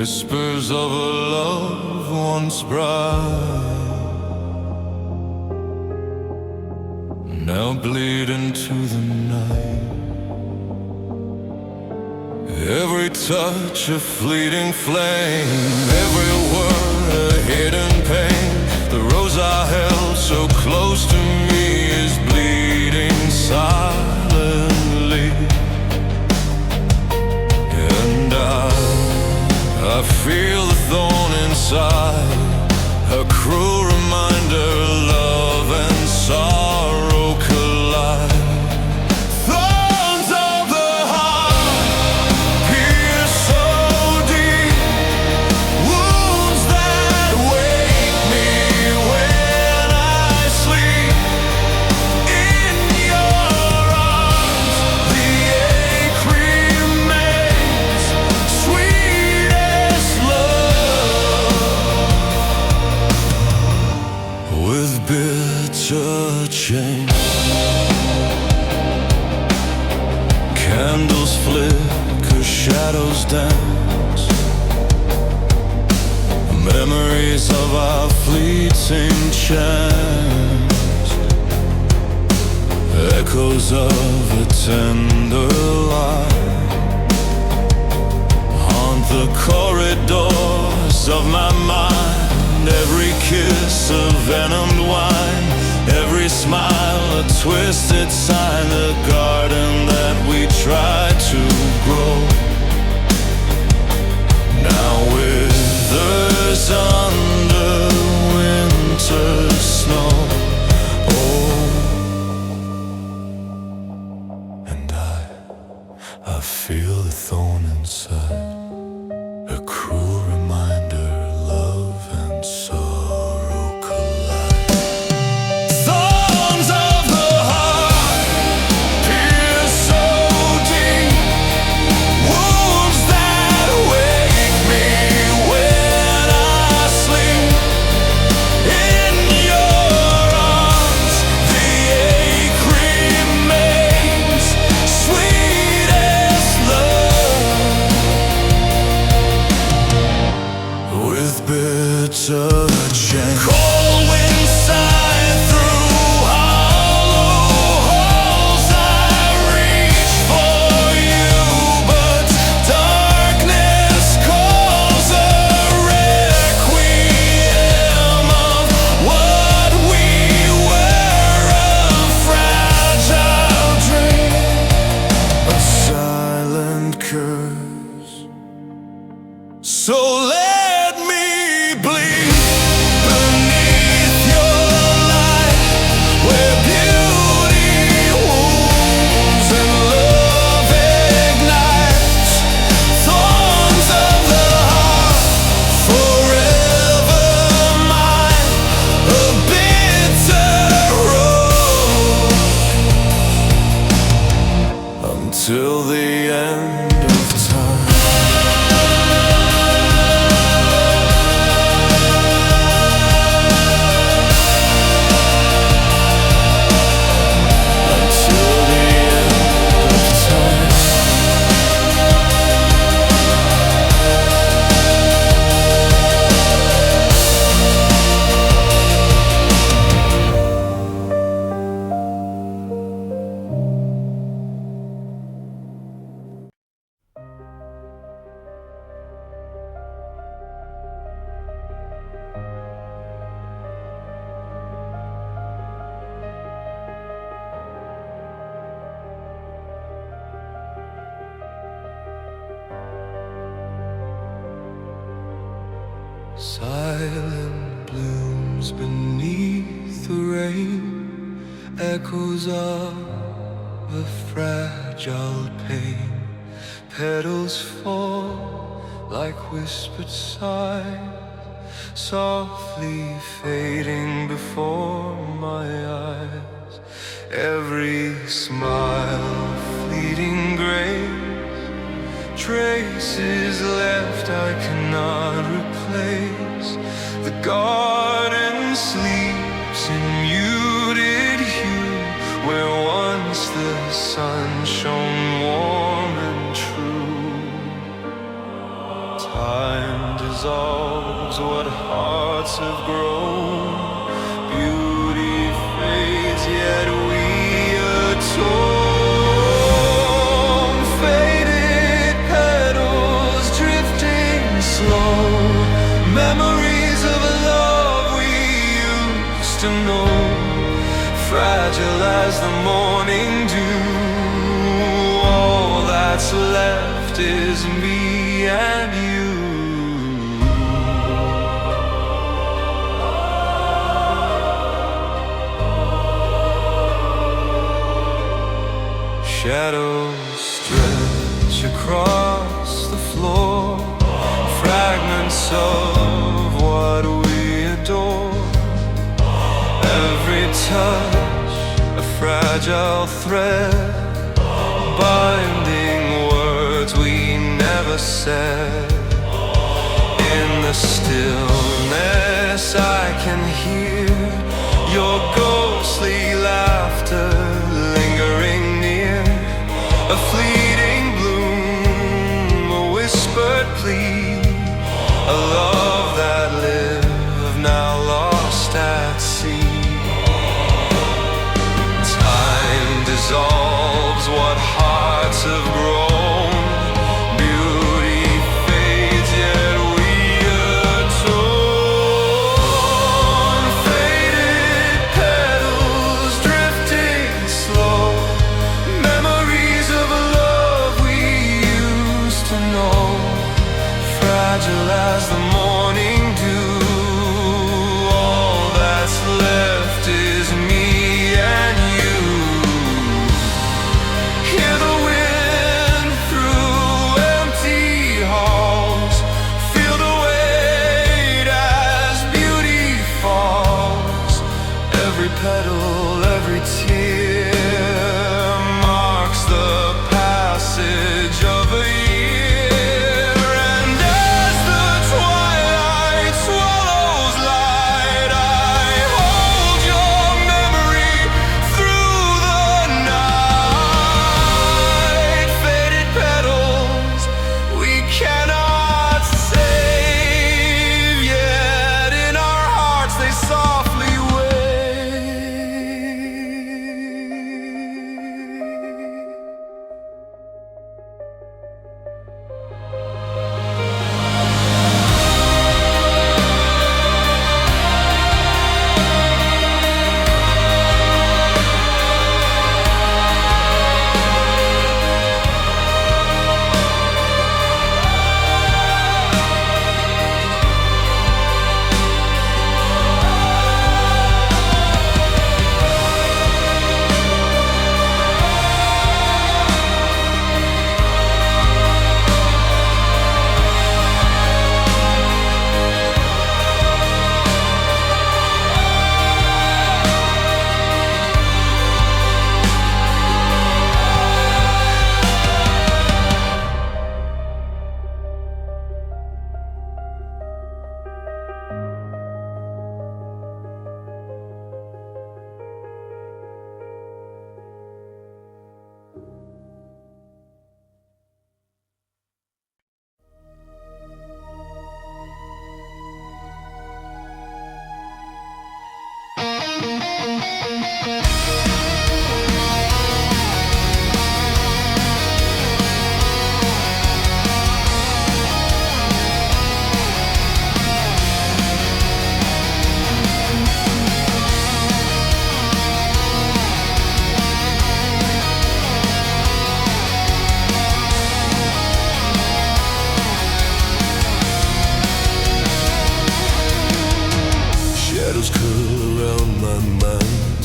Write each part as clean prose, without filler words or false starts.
Whispers of a love once bright, now bleed into the night. Every touch a fleeting flame, every word a hidden pain. The rose I held so close to me is bleeding silently, and I feel the thorn inside, a cruel reminder love and sorrow collide. Thorns of the heart pierce so deep, wounds that wake me when I sleep. In your arms the ache remains, sweetest with bitter change. Candles flicker, shadows dance, memories of our fleeting chance, echoes of a tender light haunt the corridors of my mind. Every kiss a venomed wine, every smile a twisted sign. The garden that we tried to grow now withers under winter snow. Oh, and I feel the thorn inside, a cruel reminder love and sorrow collide. Thorns of the heart pierce so deep, wounds that wake me when I sleep. In your arms the ache remains, sweetest love with bitter change. Cold winds sigh through hollow halls. I reach for you, but darkness calls. A requiem of what we were, a fragile dream, a silent curse. So let me bleed beneath your light, where beauty wounds and love ignites. Thorns of the heart, forever mine, a bitter road until the end of time. Until the end of time. Silent blooms beneath the rain, echoes of a fragile pain. Petals fall like whispered sighs, softly fading before my eyes. Every smile fleeting grace, traces left I cannot replace. The garden sleeps in muted hue, where once the sun shone warm and true. Time dissolves what hearts have grown. Beauty fades, yet we atone. Faded petals drifting slow, memories of a love we used to know. Fragile as the morning dew, all that's left is me and you. Shadows stretch across the floor, fragments of what we adore. Every touch a fragile thread, binding words we never said. In the stillness I can hear your ghostly laughter lingering near. A fleeting bloom, a whispered plea, a love that lived, now lost at sea. Time dissolves what hearts have grown. Beauty fades, yet we atone. Faded petals drifting slow, memories of a love we used to know. Fragile as the morning dew, all that's left is me and you. Hear the wind through empty halls, feel the weight as beauty falls. Every petal, every tear marks the passage of a year. And as the twilight swallows light, I hold your memory through the night. Faded petals we cannot save, yet in our hearts they softly wave. Shadows curl around my mind.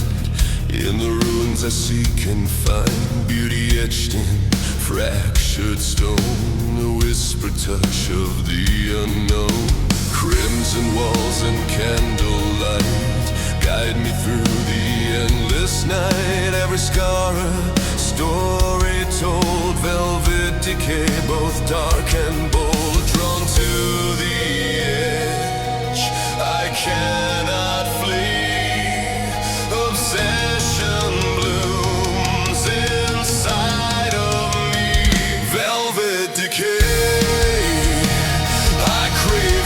In the ruins I seek and find beauty etched in fractured stone, a whispered touch of the unknown. Crimson walls and candlelight guide me through the endless night. Every scar a story told, velvet decay, both dark and bold. Drawn to the edge, I cannot flee. Obsession blooms inside of me. Velvet decay, I crave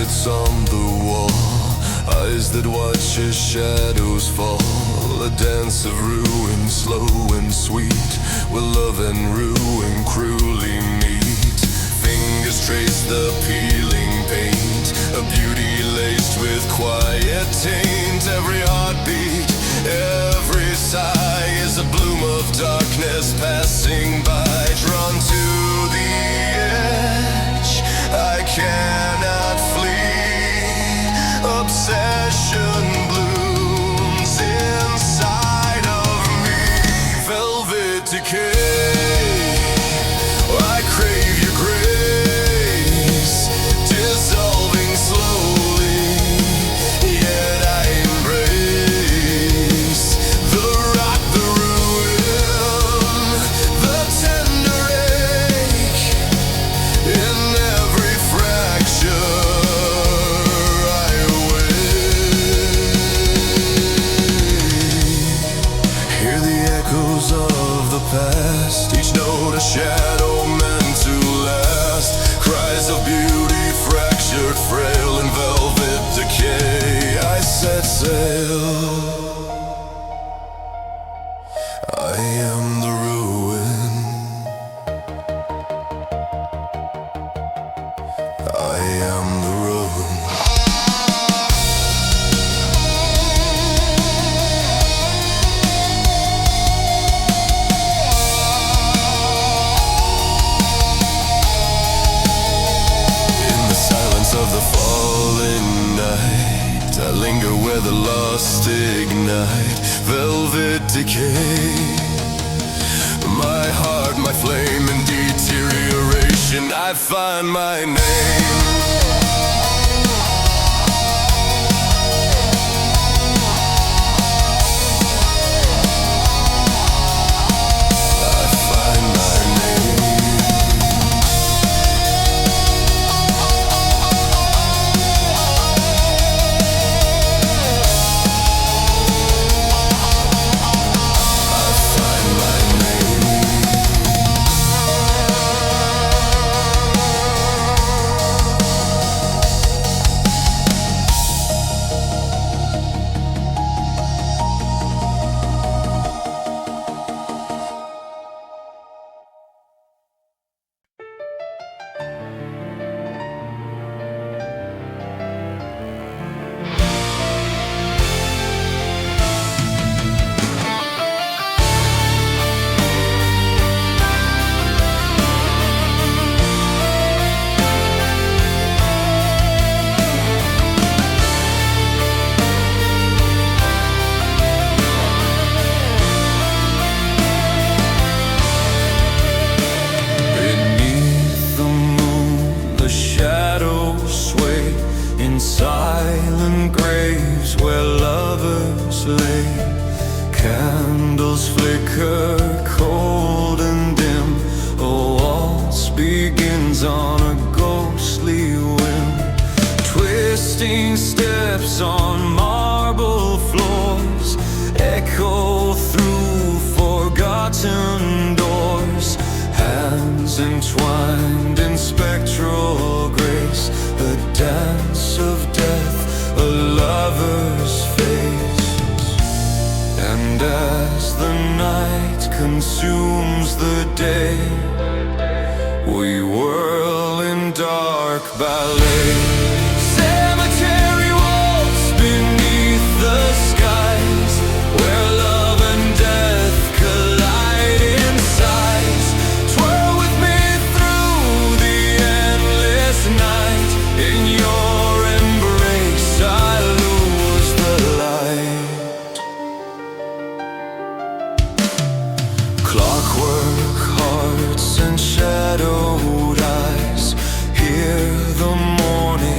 portraits on the wall, eyes that watch as shadows fall. A dance of ruin, slow and sweet, where love and ruin cruelly meet. Fingers trace the peeling paint, a beauty laced with quiet taint. Every heartbeat, every sigh is a bloom of darkness passing by. Drawn to the edge, I cannot flee. Obsession blooms inside of me. Velvet decay, I crave your grace, dissolving slowly, yet I embrace the rot, the ruin, the tender ache in every fracture I await. Hear the echoes of the past, each note a shadow meant to last. Cries of beauty fractured, frail in velvet decay. I set sail, I am the ruin, I am the ruin. In the silence of the falling night, I linger where the lost ignite. Velvet decay, my heart, my flame in deterioration. I find my name. I find my name. I find my name. Beneath the moon, the shadows sway in silent graves where lovers lay. Candles flicker cold and dim. A waltz begins on a ghostly whim. Twisting steps on marble floors echo through forgotten doors. Hands entwined in spectral grace, a dance of death, a lover's face. And as the night consumes the day, we whirl in dark ballet. Cemetery waltz beneath the skies, where love and death collide in sighs. Twirl with me through the endless night. In your embrace I lose the light. Clockwork hearts and shadowed eyes, hear the morning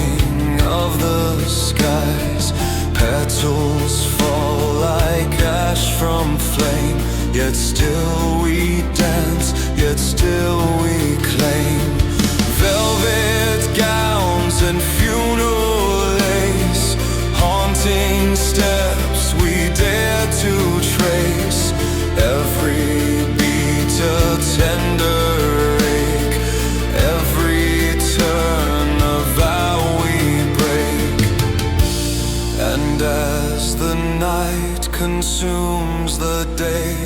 consumes the day.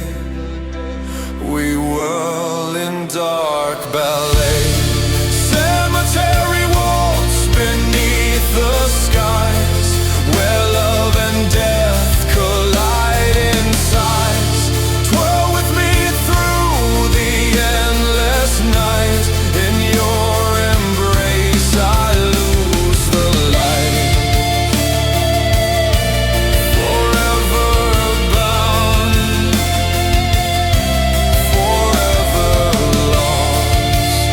We whirl in dark ballet. Cemetery waltz beneath the skies, where love and death collide in sighs. Twirl with me through the endless night. In your embrace I lose the light. Forever bound, forever lost.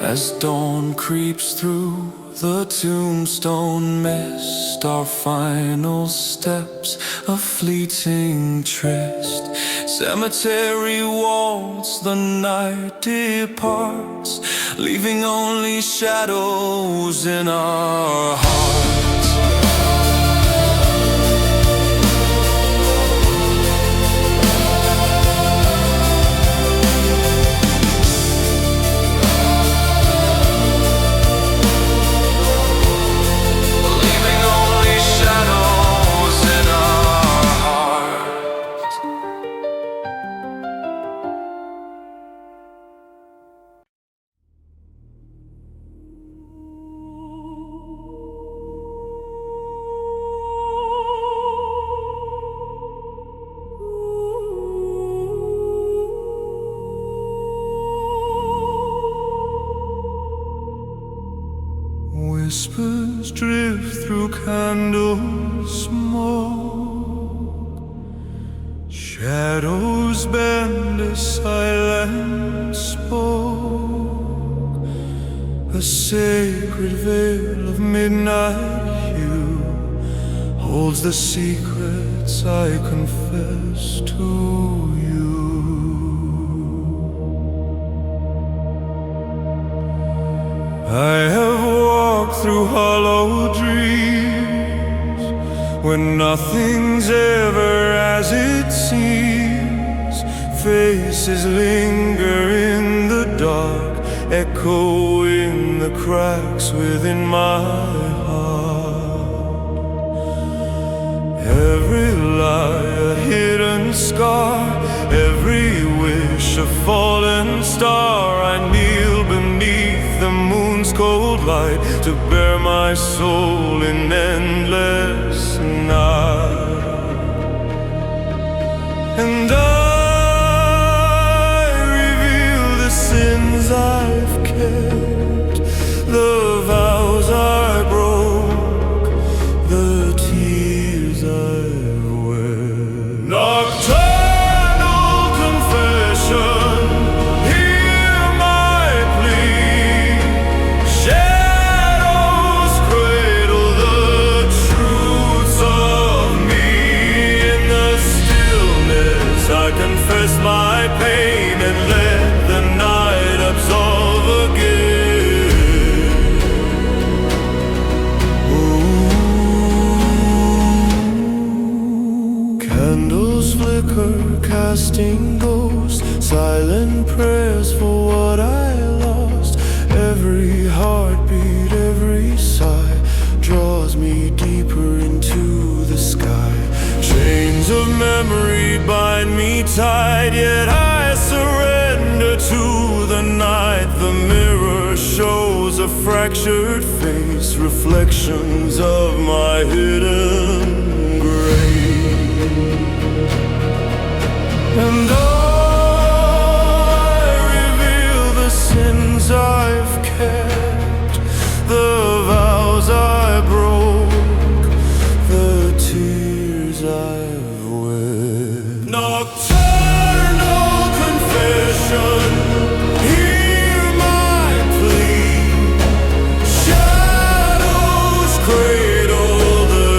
As dawn creeps through the tombstone mist, our final steps, a fleeting tryst. Cemetery waltz, the night departs, leaving only shadows in our hearts. Leaving only shadows in our hearts. Whispers drift through candle smoke. Shadows bend a silent spoke. A sacred veil of midnight hue holds the secrets I confess to you. I have walked through hollow dreams when nothing's ever as it seems. Faces linger in the dark, echo in the cracks within my heart. Every lie a hidden scar, every wish a fallen star. I kneel beneath the moon's cold light to bear my soul in endless night. And I reveal the sins I've kept, the vows I broke, the tears I've wept. Nocturnal confession, hear my plea. Shadows cradle the truths of me. In the stillness I confess my pain and let the night absolve again. Ooh. Candles flicker, casting ghosts, silent prayers for what I lost. Every heartbeat, every sigh draws me deeper into the sky. Chains of memory bind me tight, yet I surrender to the night. The mirror shows a fractured face, reflections of my hidden grave. And I reveal the sins I've kept, the vows I broke, the tears I've wept. Nocturnal confession, hear my plea. Shadows cradle the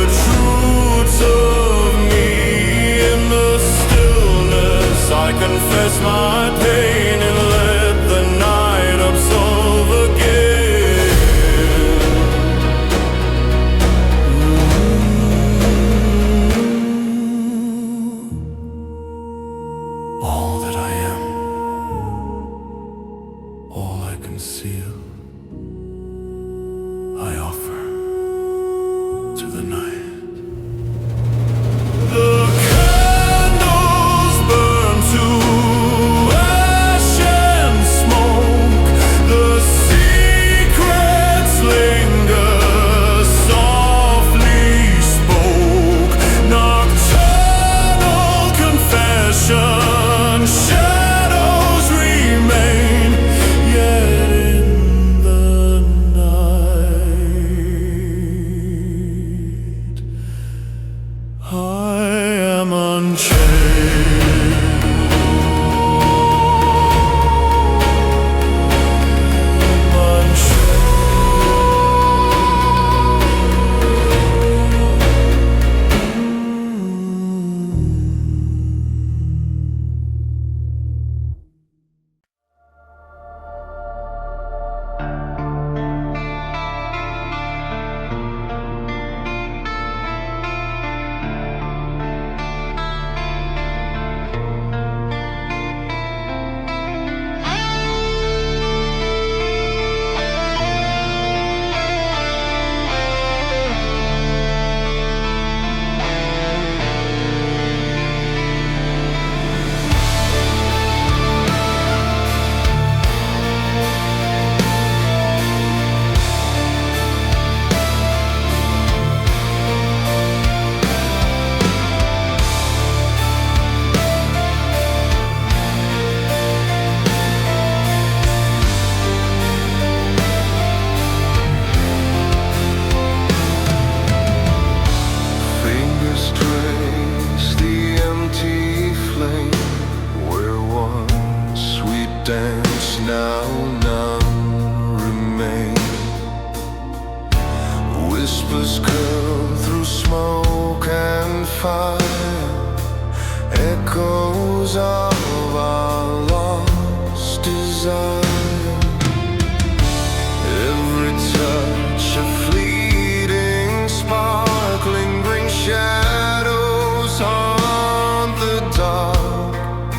shadows haunt the dark.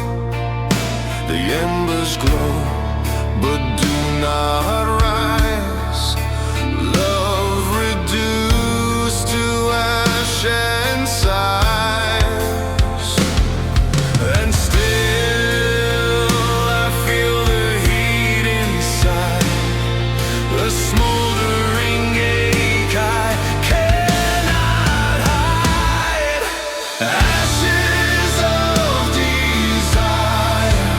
The embers glow, but do not rise. Love reduced to ash and sighs. And still I feel the heat inside, a smoldering ache I cannot hide. Ashes of desire,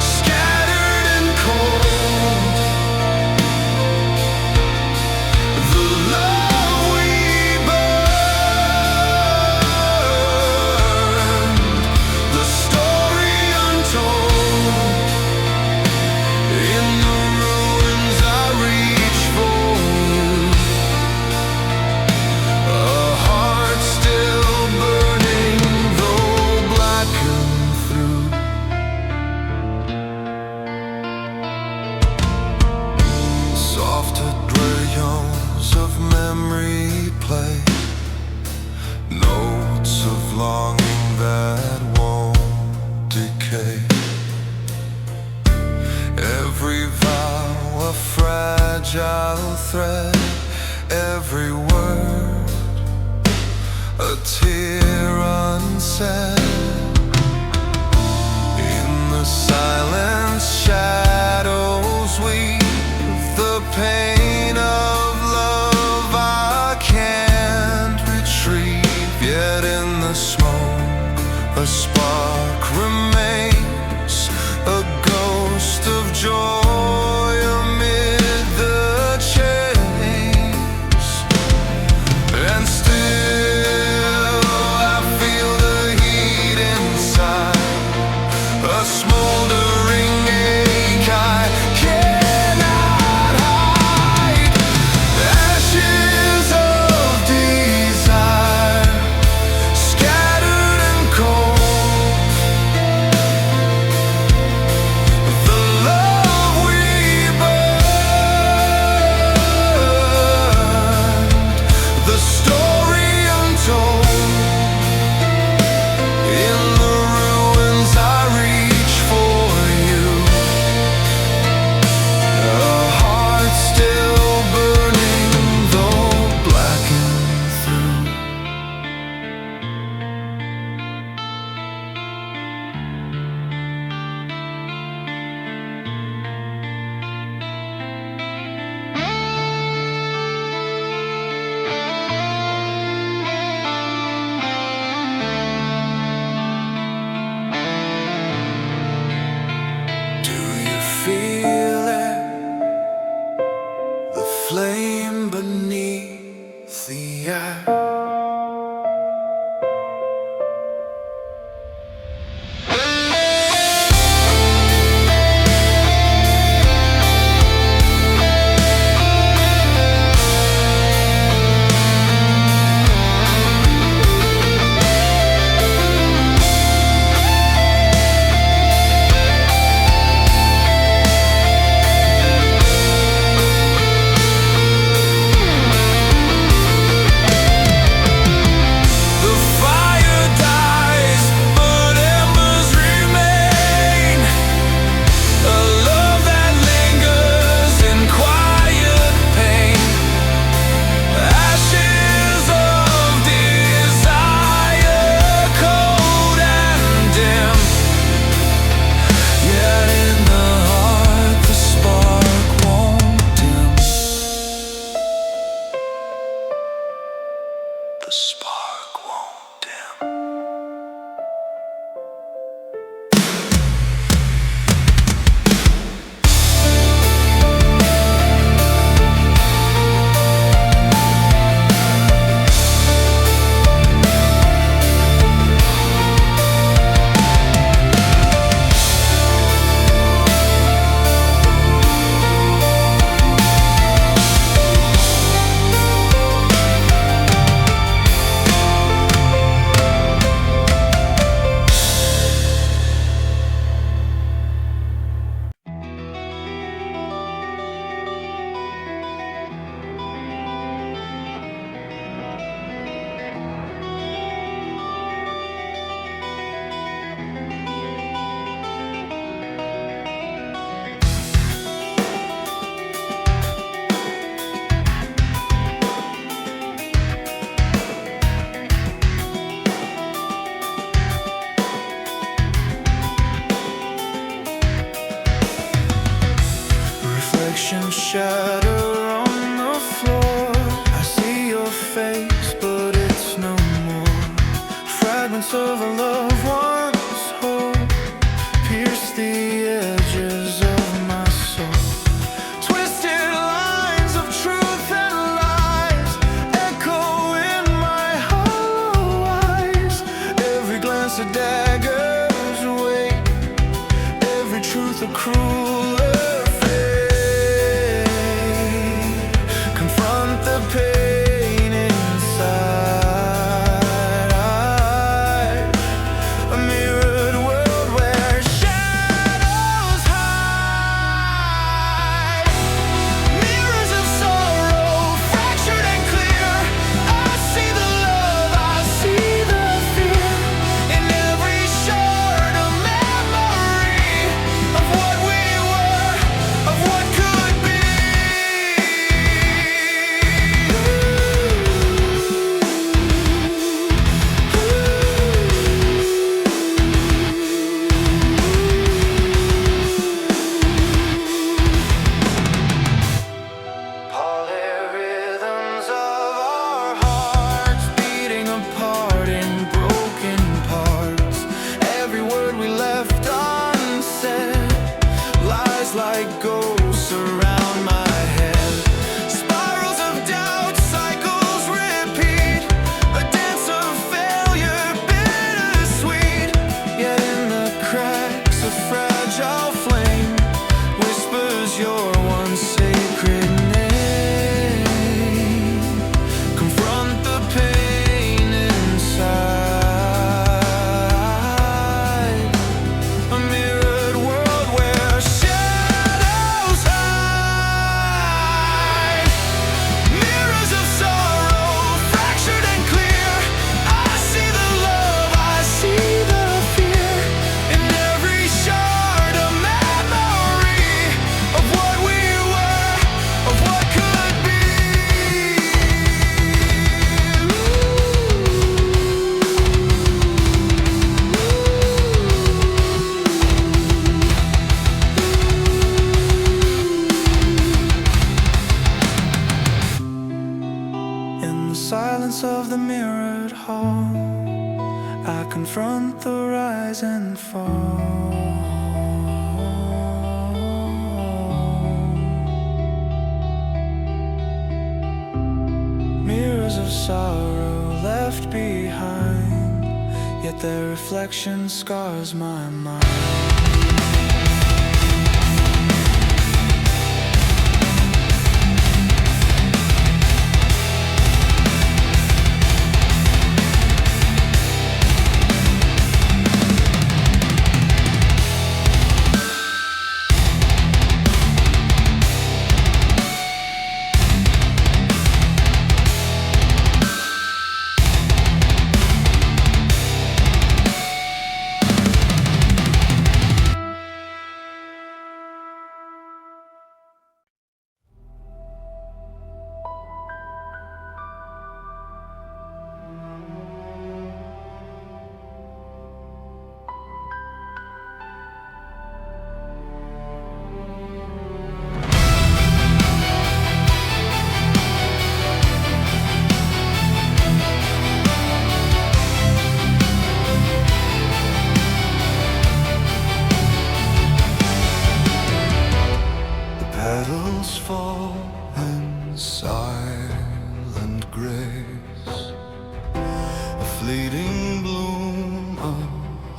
scattered and cold. The love we burned, the story untold. In the ruins I reach for you, a heart still burning though blackened through. Softer crayons of memory play, notes of longing that won't decay. Every vow a fragile thread, every word a tear unsaid. In the silence, shadows weep the pain of love I can't retrieve. Yet in the smoke, a spark remains, a ghost of joy amid the chains. And still I feel the heat inside, a smoldering ache I cannot hide. Ashes of desire, scattered and cold. The love we burned, the story untold. In the ruins I reach for you, a heart still burning though blackened through. Do you feel it? The flame beneath the ash. The spark won't dim. fragments of a loved one's hope pierce the edges of my soul. Twisted lines of truth and lies echo in my hollow eyes. Every glance a dagger's weight, every truth a crueler fate. Confront the pain inside. A mirrored world where shadows hide. Mirrors of sorrow, fractured and clear. I see the love, I see the fear. In every shard a memory of what we were, of what could be. Polyrhythms of our hearts beating apart in broken parts. Every word we left unsaid, lies like ghosts surround my head. Spirals of doubt, cycles repeat. A dance of failure, bittersweet. Yet in the cracks a fragile flame whispers your one sacred name. Confront the pain inside. A mirrored world where shadows hide. Mirrors of sorrow, fractured and clear. I see the love, I see the fear. In every shard a memory of what we were, of what could be. In the silence of the mirrored hall, I confront the rise and fall. Mirrors of sorrow left behind, yet their reflection scars my mind. Petals fall in silent grace, a fleeting bloom, a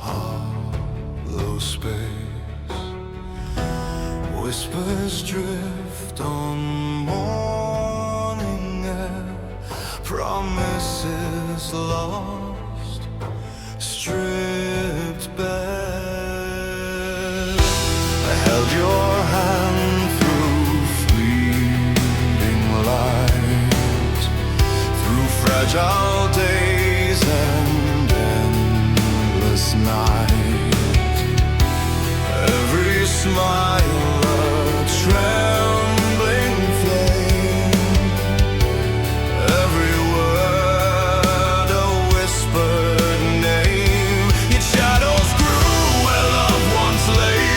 hollow space. Whispers drift on morning air, promises lost, stripped bare. I held your hand through fleeting light, through fragile days and endless night. Every smile a trembling flame, every word a whispered name. Yet shadows grew where love once lay,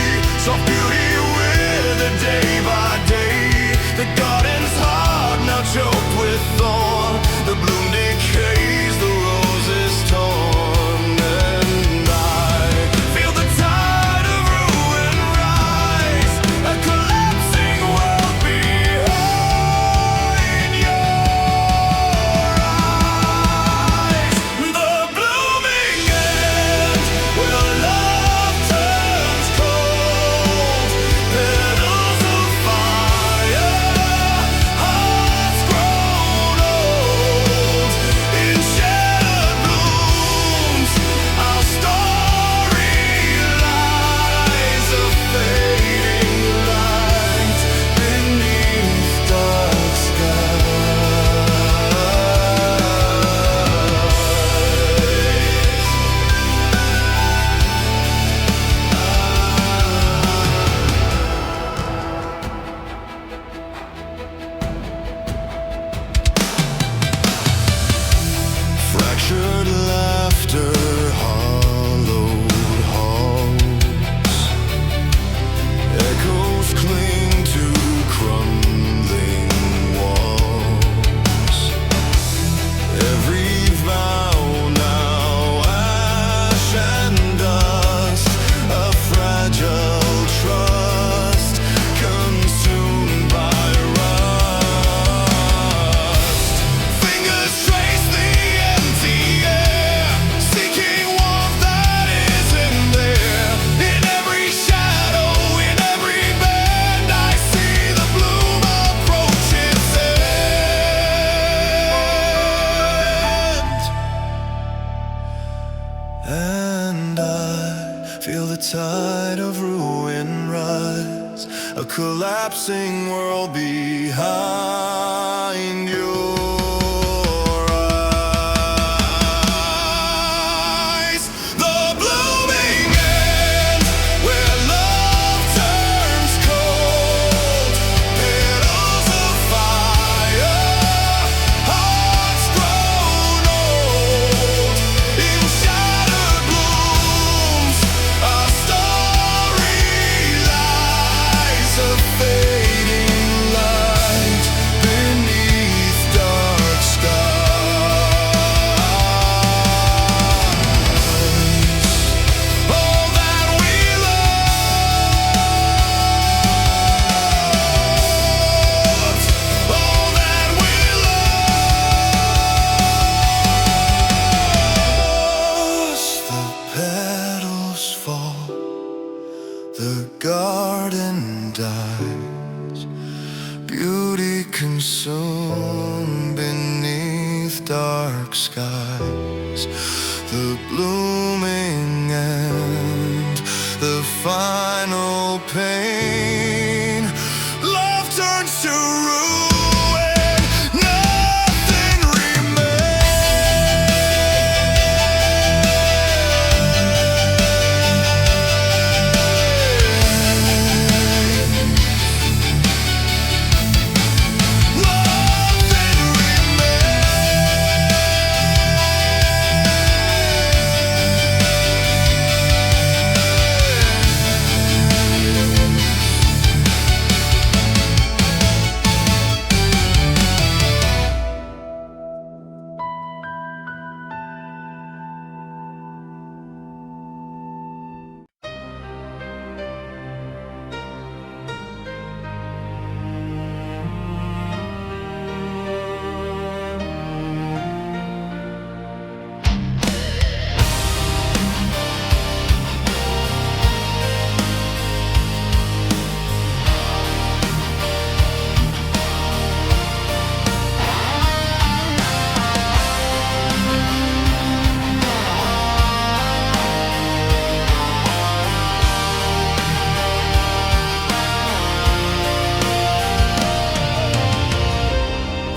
soft beauty withered day by day. The garden's heart now choked with thorn, the bloom decays, the rose is torn. tide of ruin rise, a collapsing world behind your eyes. The blooming end, where love turns cold, petals of fire, hearts grown old, in shattered blooms, our story lies, a fading light beneath dark skies. All that we loved, all that we lost. The petals fall, the garden dies, beauty consumed beneath dark skies. The blooming end, the final pain, love turns to ruin, nothing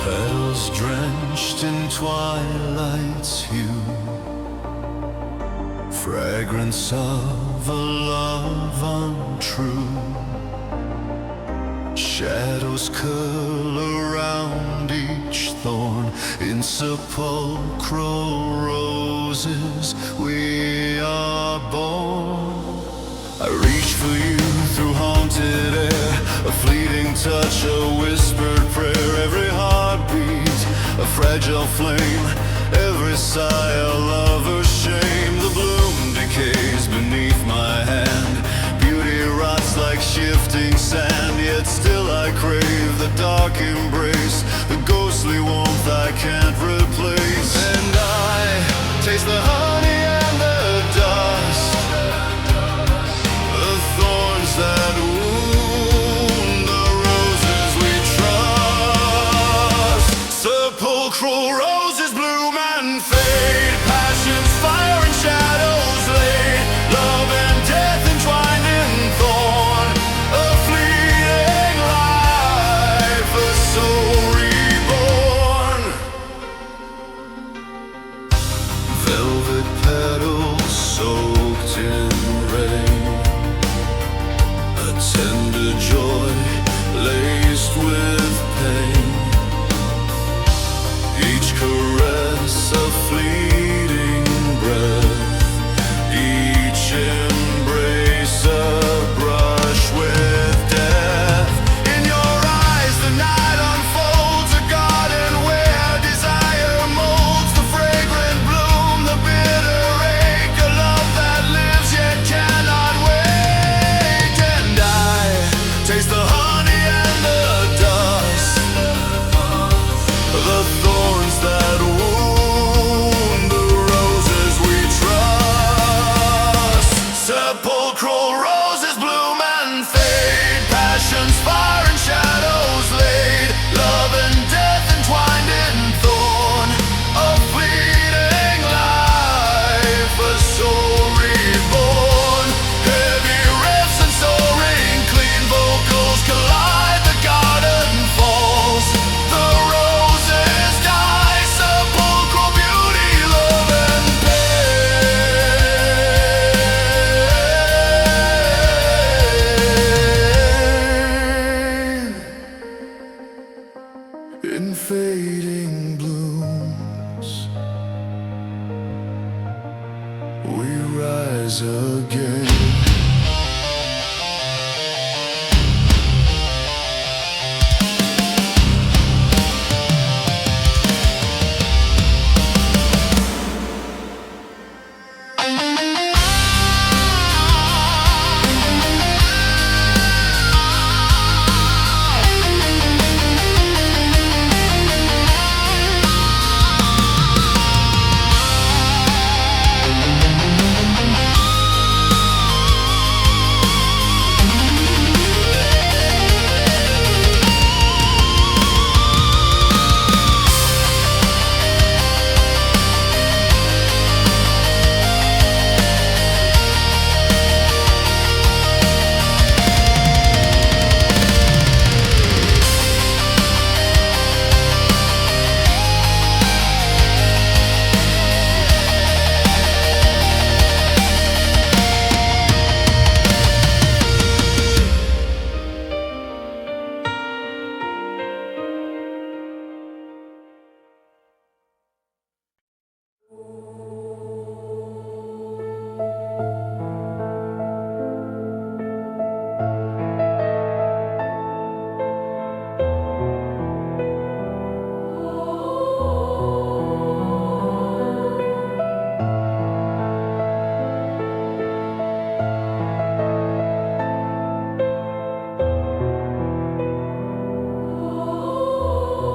petals drenched in twilight's hue, fragrance of a love untrue, shadows curl around each thorn, in sepulchral roses we are born. I reach for you through haunted air, a fleeting touch, a whispered prayer, every heartbeat, a fragile flame, every sigh, a lover's shame. The bloom decays beneath my hand, beauty rots like shifting sand, yet still I crave the dark embrace, the ghostly warmth I can't replace. And I taste the honey and the dust, the thorns that wound, the roses we trust. Sepulchral roses bloom and fade, passions, fire and shadows laid, love and death entwined in thorn, a fleeting life, a soul rise again.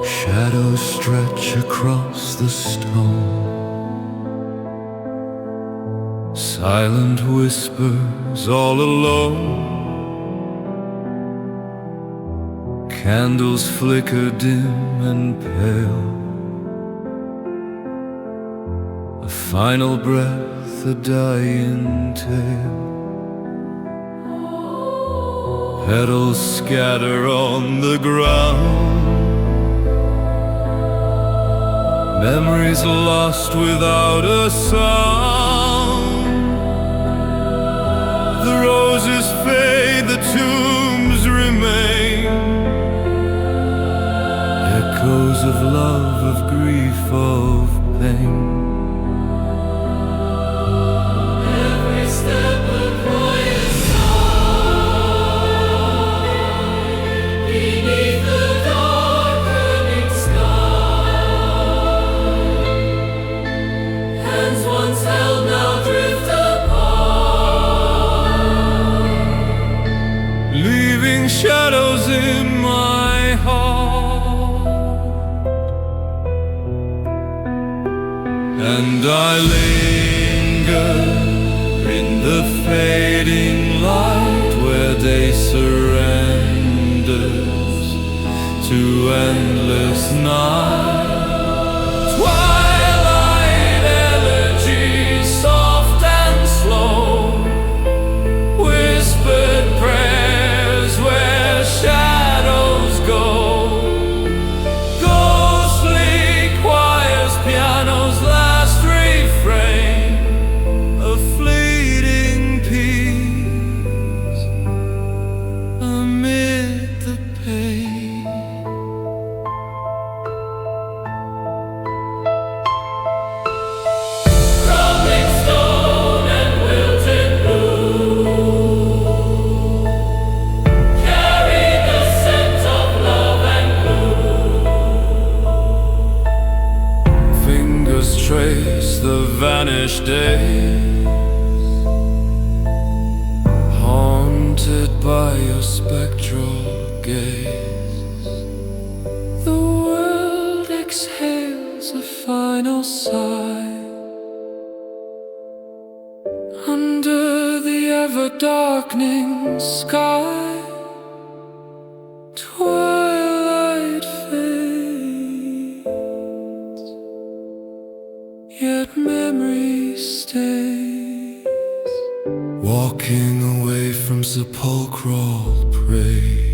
Shadows stretch across the stone, silent whispers all alone. Candles flicker dim and pale, a final breath, a dying tale. Petals scatter on the ground, memories lost without a sound. The roses fade, the tombs remain, echoes of love, of grief, of pain. Every step a quiet sigh beneath the darkening sky. Hands once held now drift apart, Leaving shadows in my heart. And I linger in the fading light where day surrenders to endless night. Twilight Elegy, soft and slow, whispered prayers where shadows go. Ghostly choirs, piano's last refrain, a fleeting peace amid the pain. crumbling stone and wilted bloom carry the scent of love and gloom. Fingers trace the vanished days, haunted by your spectral gaze. The world exhales a final sigh under the ever-darkening sky. Twilight fades, yet memory stays, walking away from sepulchral praise.